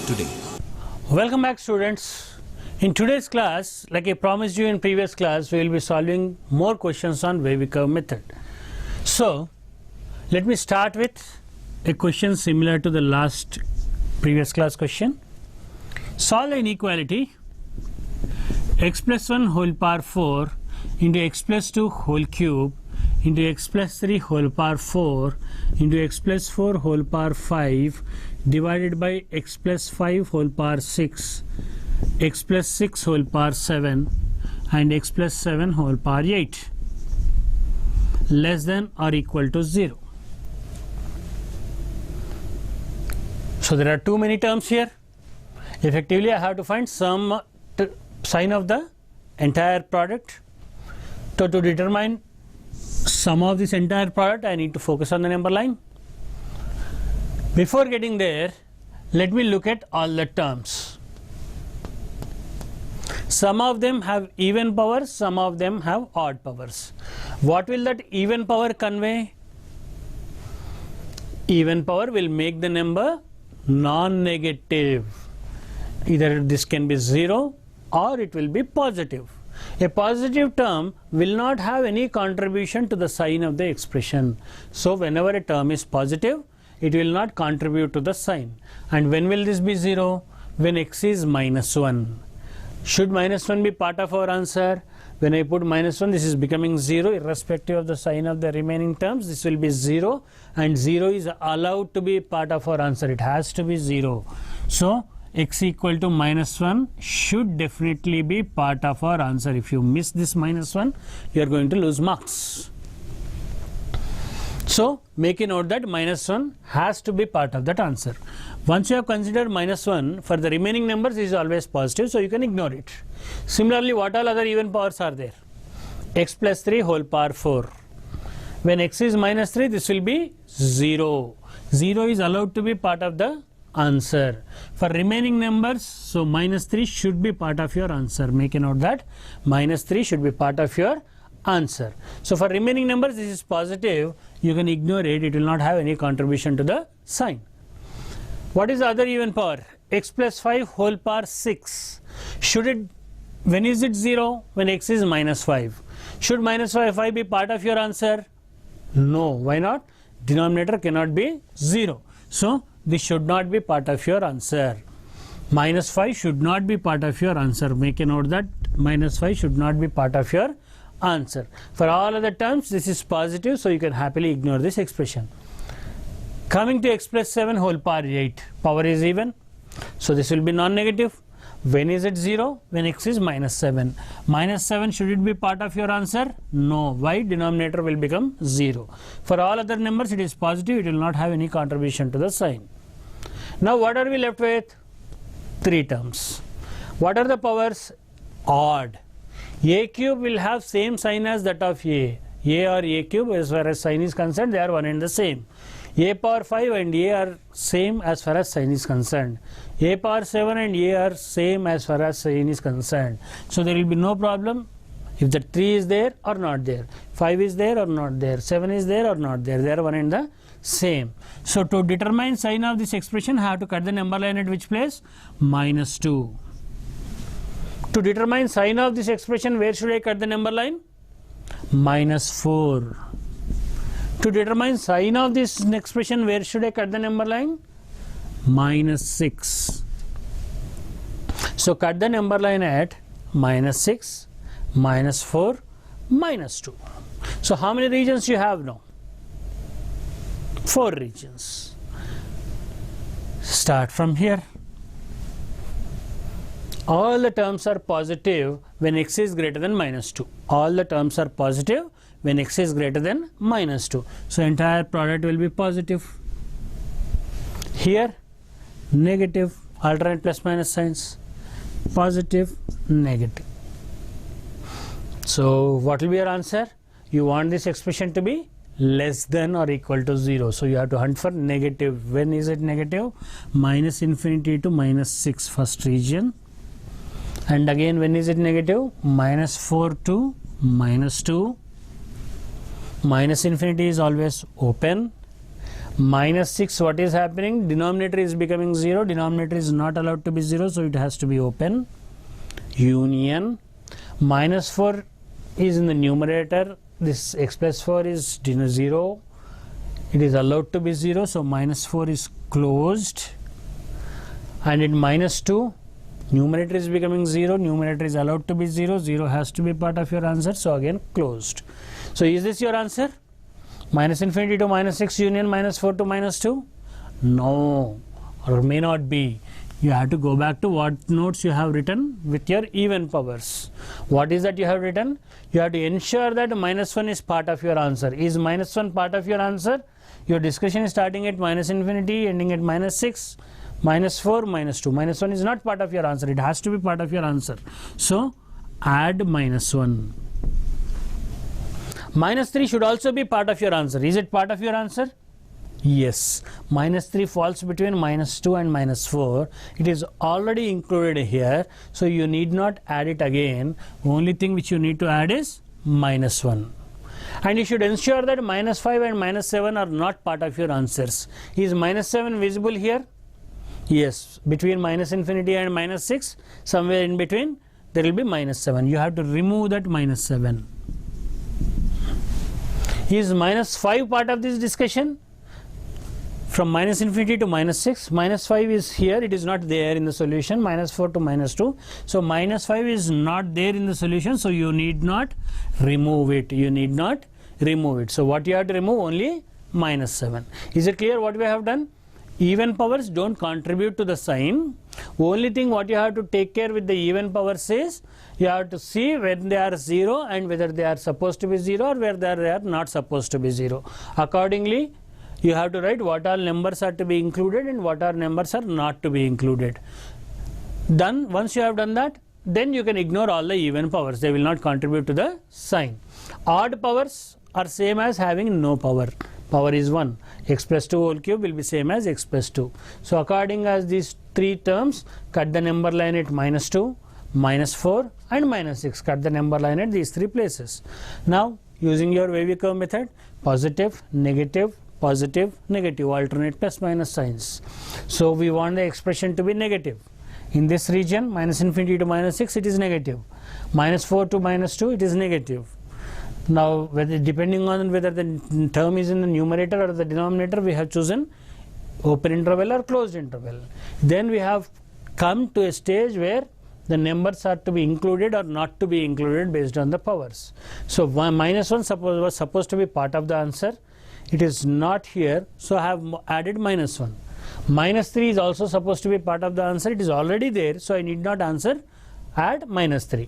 today. Welcome back, students. In today's class, like I promised you in previous class, we will be solving more questions on wavy curve method. So let me start with a question similar to the last previous class question. Solve the inequality x plus 1 whole power 4 into x plus 2 whole cube into x plus 3 whole power 4 into x plus 4 whole power 5 divided by x plus 5 whole power 6, x plus 6 whole power 7 and x plus 7 whole power 8 less than or equal to 0. So there are too many terms here. Effectively I have to find some sign of the entire product. So to determine sum of this entire product, I need to focus on the number line. Before getting there, let me look at all the terms. Some of them have even powers, some of them have odd powers. What will that even power convey? Even power will make the number non-negative. Either this can be 0 or it will be positive. A positive term will not have any contribution to the sign of the expression. So whenever a term is positive, it will not contribute to the sign. And when will this be 0? When x is minus 1. Should minus 1 be part of our answer? When I put minus 1, this is becoming 0 irrespective of the sign of the remaining terms. This will be 0 and 0 is allowed to be part of our answer. It has to be 0. So x equal to minus 1 should definitely be part of our answer. If you miss this minus 1, you are going to lose marks. So make a note that minus 1 has to be part of that answer. Once you have considered minus 1, for the remaining numbers is always positive, so you can ignore it. Similarly, what all other even powers are there? X plus 3 whole power 4. When x is minus 3, this will be 0. 0 is allowed to be part of the answer. For remaining numbers, so minus 3 should be part of your answer. Make a note that minus 3 should be part of your answer. So for remaining numbers, this is positive. You can ignore it. It will not have any contribution to the sign. What is the other even power? X plus 5 whole power 6. When is it 0? When x is minus 5. Should minus 5 be part of your answer? No. Why not? Denominator cannot be 0. So this should not be part of your answer. Minus 5 should not be part of your answer. Make a note that minus 5 should not be part of your answer. For all other terms, this is positive, so you can happily ignore this expression. Coming to x plus 7 whole power 8. Power is even, so this will be non-negative. When is it 0? When x is minus 7. Minus 7, should it be part of your answer? No. Why? Denominator will become 0. For all other numbers, it is positive. It will not have any contribution to the sign. Now what are we left with? 3 terms. What are the powers? Odd. A cube will have same sign as that of A. A or A cube, as far as sign is concerned, they are one and the same. A power 5 and A are same as far as sign is concerned. A power 7 and A are same as far as sign is concerned. So there will be no problem if the 3 is there or not there, 5 is there or not there, 7 is there or not there. They are one and the same. So to determine sign of this expression, I have to cut the number line at which place? Minus 2. To determine sign of this expression, where should I cut the number line? Minus 4. To determine sign of this expression, where should I cut the number line? Minus 6. So cut the number line at minus 6, minus 4, minus 2. So how many regions you have now? 4 regions. Start from here. All the terms are positive when x is greater than minus 2. All the terms are positive when x is greater than minus 2. So entire product will be positive. Here negative, alternate plus minus signs, positive, negative. So what will be your answer? You want this expression to be less than or equal to 0. So you have to hunt for negative. When is it negative? Minus infinity to minus 6 first region. And again when is it negative? Minus 4 to minus 2. Minus infinity is always open. minus 6, what is happening? Denominator is becoming 0. Denominator is not allowed to be 0, so it has to be open. Union. Minus 4 is in the numerator. This x plus 4 is 0. It is allowed to be 0, so minus 4 is closed. And in minus 2, numerator is becoming 0. Numerator is allowed to be 0. 0 has to be part of your answer, so again closed. So is this your answer? Minus infinity to minus 6 union minus 4 to minus 2? No, or may not be. You have to go back to what notes you have written with your even powers. What is that you have written? You have to ensure that minus 1 is part of your answer. Is minus 1 part of your answer? Your discussion is starting at minus infinity, ending at minus 6, minus 4, minus 2. Minus 1 is not part of your answer. It has to be part of your answer. So add minus 1. Minus 3 should also be part of your answer. Is it part of your answer? Yes. Minus 3 falls between minus 2 and minus 4. It is already included here, so you need not add it again. Only thing which you need to add is minus 1. And you should ensure that minus 5 and minus 7 are not part of your answers. Is minus 7 visible here? Yes. Between minus infinity and minus 6, somewhere in between, there will be minus 7. You have to remove that minus 7. Is minus 5 part of this discussion? From minus infinity to minus 6, minus 5 is here, it is not there in the solution, minus 4 to minus 2. So minus 5 is not there in the solution, so you need not remove it. You need not remove it. So what you have to remove? Only minus 7. Is it clear what we have done? Even powers don't contribute to the sign. Only thing what you have to take care with the even powers is you have to see when they are 0 and whether they are supposed to be 0 or whether they are not supposed to be 0. Accordingly, you have to write what all numbers are to be included and what all numbers are not to be included. Done. Once you have done that, then you can ignore all the even powers. They will not contribute to the sign. Odd powers are same as having no power. Power is 1. X plus 2 whole cube will be same as x plus 2. So according as these three terms, cut the number line at minus 2, minus 4 and minus 6. Cut the number line at these three places. Now using your wavy curve method, positive, negative, positive, negative, alternate plus minus signs. So we want the expression to be negative. In this region, minus infinity to minus 6, it is negative. Minus 4 to minus 2, it is negative. Now, whether depending on whether the term is in the numerator or the denominator, we have chosen open interval or closed interval. Then we have come to a stage where the numbers are to be included or not to be included based on the powers. So minus 1 was supposed to be part of the answer. It is not here, so I have added minus 1. Minus 3 is also supposed to be part of the answer. It is already there, so I need not add minus 3.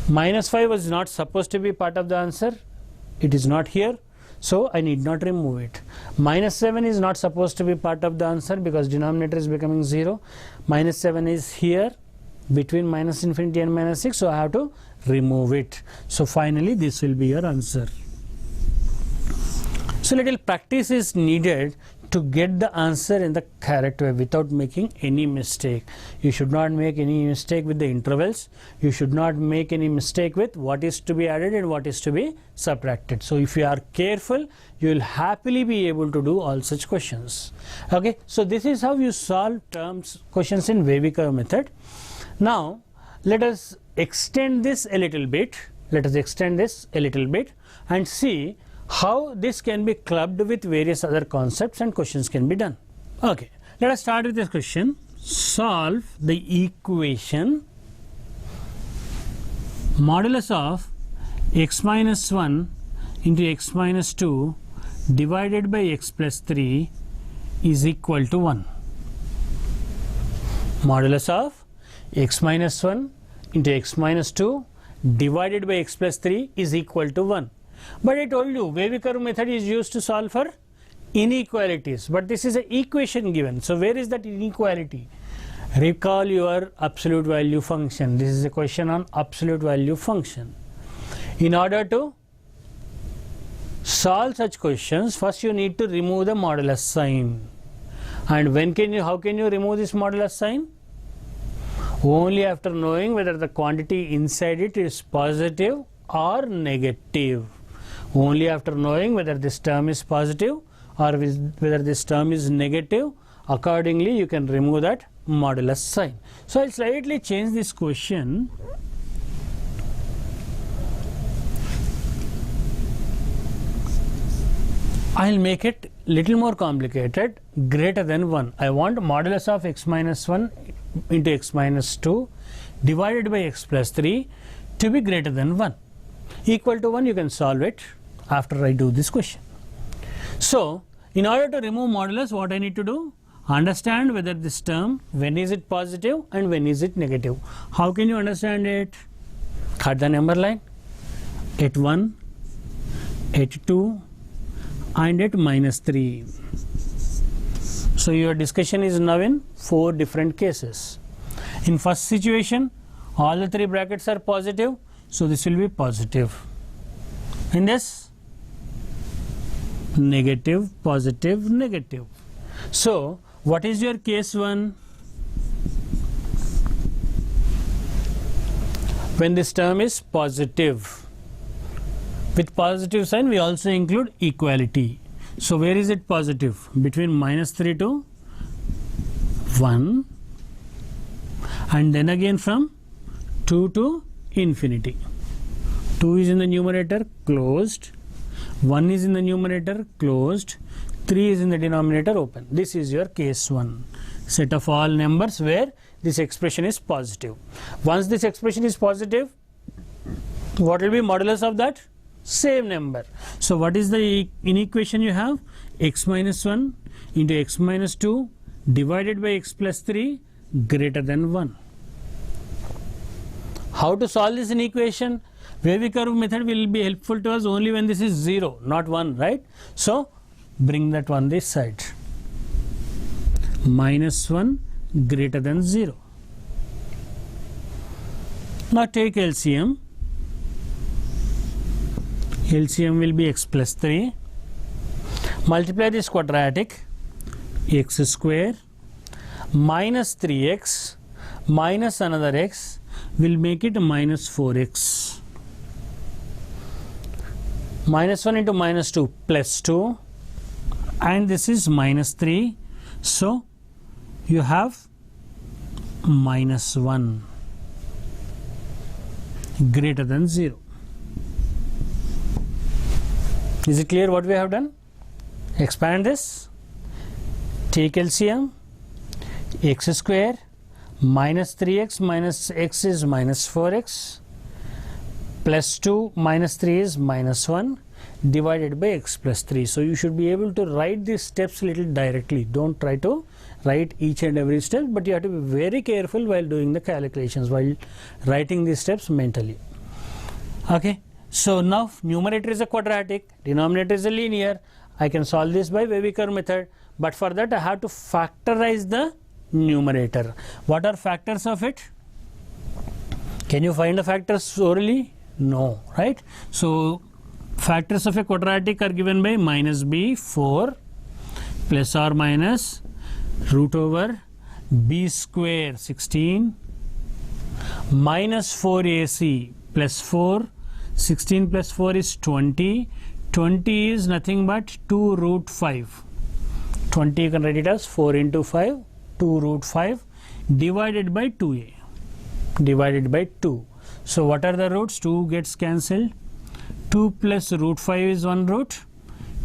Minus 5 was not supposed to be part of the answer. It is not here, so I need not remove it. Minus 7 is not supposed to be part of the answer because denominator is becoming 0. Minus 7 is here between minus infinity and minus 6, so I have to remove it. So finally this will be your answer. So little practice is needed to get the answer in the correct way without making any mistake. You should not make any mistake with the intervals. You should not make any mistake with what is to be added and what is to be subtracted. So if you are careful, you will happily be able to do all such questions. Okay, so this is how you solve questions in wavy curve method. Now let us extend this a little bit. Let us extend this a little bit and see how this can be clubbed with various other concepts and questions can be done. Okay, let us start with this question. Solve the equation modulus of x minus 1 into x minus 2 divided by x plus 3 is equal to 1. Modulus of x minus 1 into x minus 2 divided by x plus 3 is equal to 1. But I told you wavy curve method is used to solve for inequalities, but this is an equation given. So where is that inequality? Recall your absolute value function. This is a question on absolute value function. In order to solve such questions, first you need to remove the modulus sign. And how can you remove this modulus sign? Only after knowing whether the quantity inside it is positive or negative. Only after knowing whether this term is positive or whether this term is negative. Accordingly, you can remove that modulus sign. So I'll slightly change this question. I'll make it little more complicated, greater than 1. I want modulus of x minus 1 into x minus 2 divided by x plus 3 to be greater than 1. Equal to 1, you can solve it after I do this question. So, in order to remove modulus, what I need to do? Understand whether this term, when is it positive and when is it negative. How can you understand it? Cut the number line at 1, at 2, and at minus 3. So your discussion is now in 4 different cases. In first situation, all the 3 brackets are positive, so this will be positive. In this, negative, positive, negative. So what is your case 1? When this term is positive. With positive sign, we also include equality. So where is it positive? Between minus 3 to 1, and then again from 2 to infinity. 2 is in the numerator, closed. 1 is in the numerator, closed. 3 is in the denominator, open. This is your case 1. Set of all numbers where this expression is positive. Once this expression is positive, what will be modulus of that? Same number. So what is the in equation you have? X minus 1 into x minus 2 divided by x plus 3 greater than 1. How to solve this in equation? Wavy curve method will be helpful to us only when this is 0, not 1, right? So bring that one this side. Minus 1 greater than 0. Now take LCM. LCM will be x plus 3. Multiply this quadratic, x square minus 3x minus another x will make it minus 4x. Minus 1 into minus 2 plus 2, and this is minus 3. So you have minus 1 greater than 0. Is it clear what we have done? Expand this. Take LCM. X square minus 3x minus x is minus 4x plus 2 minus 3 is minus 1 divided by x plus 3. So you should be able to write these steps little directly. Don't try to write each and every step, but you have to be very careful while doing the calculations, while writing these steps mentally. Okay. So now numerator is a quadratic, denominator is a linear. I can solve this by wavy curve method, but for that I have to factorize the numerator. What are factors of it? Can you find the factors orally? No, right? So factors of a quadratic are given by minus b 4 plus or minus root over b square 16 minus 4ac plus 4. 16 plus 4 is 20. 20 is nothing but 2 root 5. 20 you can write it as 4 into 5, 2 root 5 divided by 2a, divided by 2. So what are the roots? 2 gets cancelled. 2 plus root 5 is 1 root.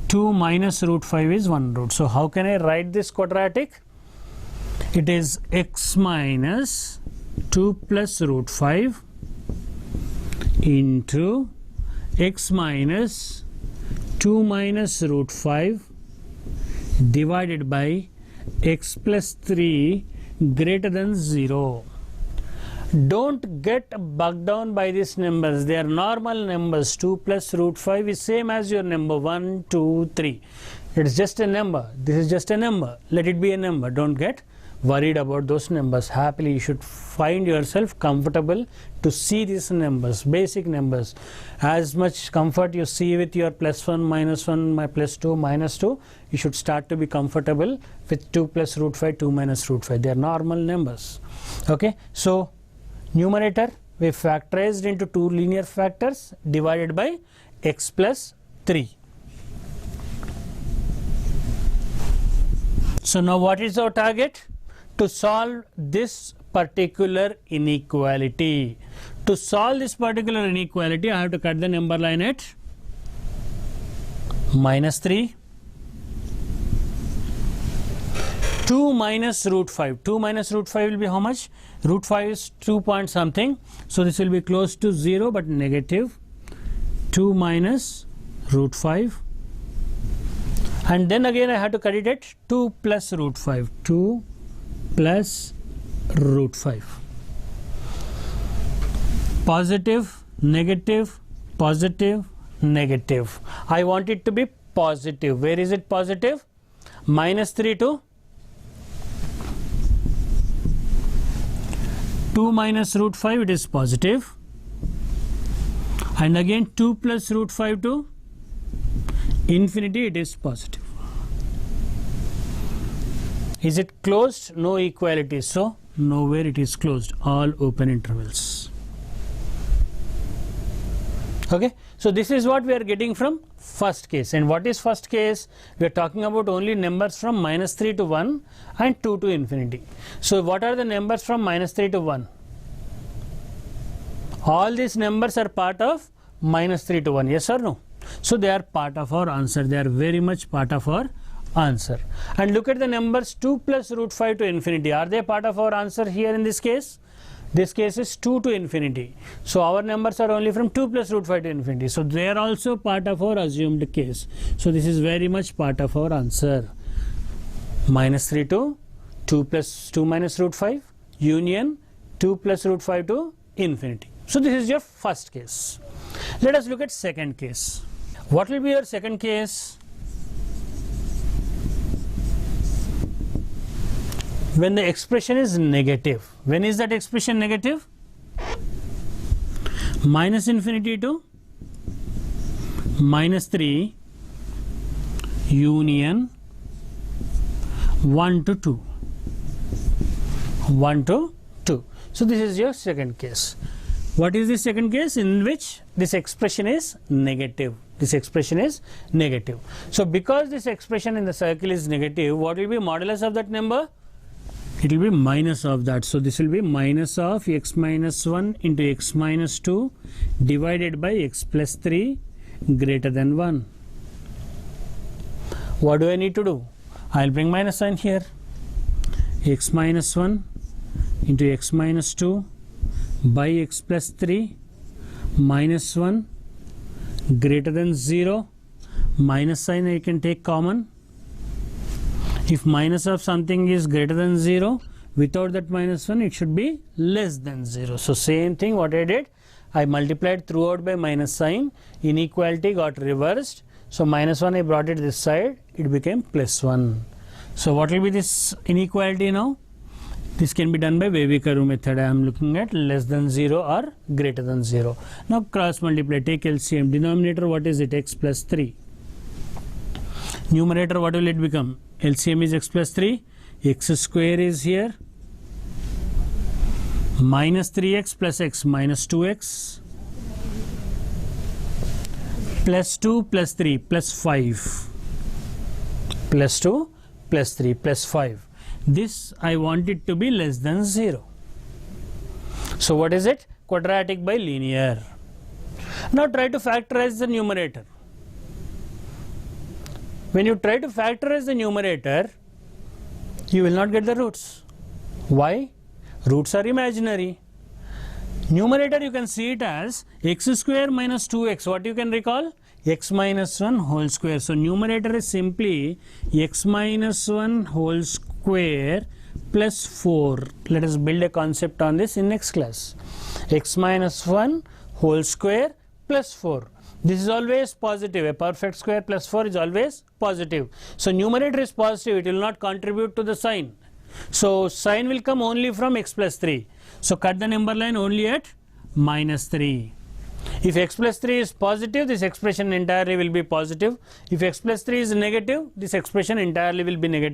2 minus root 5 is 1 root. So how can I write this quadratic? It is x minus 2 plus root 5 into x minus 2 minus root 5 divided by x plus 3 greater than 0. Don't get bogged down by these numbers. They are normal numbers. 2 plus root 5 is same as your number 1, 2, 3. It's just a number. This is just a number. Let it be a number. Don't get worried about those numbers. Happily, you should find yourself comfortable to see these numbers, basic numbers. As much comfort you see with your plus 1, minus 1, my plus 2, minus 2, you should start to be comfortable with 2 plus root 5, 2 minus root 5. They are normal numbers. Okay, so numerator we factorized into 2 linear factors divided by x plus 3. So now what is our target? To solve this particular inequality. To solve this particular inequality, I have to cut the number line at minus 3. 2 minus root 5. 2 minus root 5 will be how much? Root 5 is 2 point something. So this will be close to 0 but negative. 2 minus root 5. And then again I have to cut it at 2 plus root 5. 2 plus root 5. Positive, negative, positive, negative. I want it to be positive. Where is it positive? Minus 3 to 2 minus root 5, it is positive. And again 2 plus root 5 to infinity, it is positive. Is it closed? No equality. So nowhere it is closed. All open intervals. Okay. So this is what we are getting from first case. And what is first case? We are talking about only numbers from minus 3 to 1 and 2 to infinity. So what are the numbers from minus 3 to 1? All these numbers are part of minus 3 to 1. Yes or no? So they are part of our answer. They are very much part of our answer. And look at the numbers 2 plus root 5 to infinity. Are they part of our answer here in this case? This case is 2 to infinity. So our numbers are only from 2 plus root 5 to infinity. So they are also part of our assumed case. So this is very much part of our answer. Minus 3 to 2 plus 2 minus root 5 union 2 plus root 5 to infinity. So this is your first case. Let us look at second case. What will be your second case? When the expression is negative. When is that expression negative? Minus infinity to minus 3 union 1 to 2. 1 to 2. So this is your second case. What is the second case? In which this expression is negative. This expression is negative. So because this expression in the circle is negative, what will be modulus of that number? It will be minus of that. So this will be minus of x minus 1 into x minus 2 divided by x plus 3 greater than 1. What do I need to do? I will bring minus sign here. X minus 1 into x minus 2 by x plus 3 minus 1 greater than 0. Minus sign I can take common. If minus of something is greater than 0, without that minus 1 it should be less than 0. So same thing what I did, I multiplied throughout by minus sign, inequality got reversed. So minus 1 I brought it this side, it became plus 1. So what will be this inequality now? This can be done by Wavy-Curve method. I am looking at less than 0 or greater than 0. Now cross multiply, take LCM. Denominator what is it? X plus 3. Numerator what will it become? LCM is x plus 3. X square is here. Minus 3x plus x minus 2x. Plus 2 plus 3 plus 5. Plus 2 plus 3 plus 5. This I want it to be less than 0. So what is it? Quadratic by linear. Now try to factorize the numerator. When you try to factorize the numerator, you will not get the roots. Why? Roots are imaginary. Numerator you can see it as x square minus 2x. What you can recall? X minus 1 whole square. So numerator is simply x minus 1 whole square plus 4. Let us build a concept on this in next class. X minus 1 whole square plus 4. This is always positive. A perfect square plus 4 is always positive. So numerator is positive. It will not contribute to the sign. So sign will come only from x plus 3. So cut the number line only at minus 3. If x plus 3 is positive, this expression entirely will be positive. If x plus 3 is negative, this expression entirely will be negative.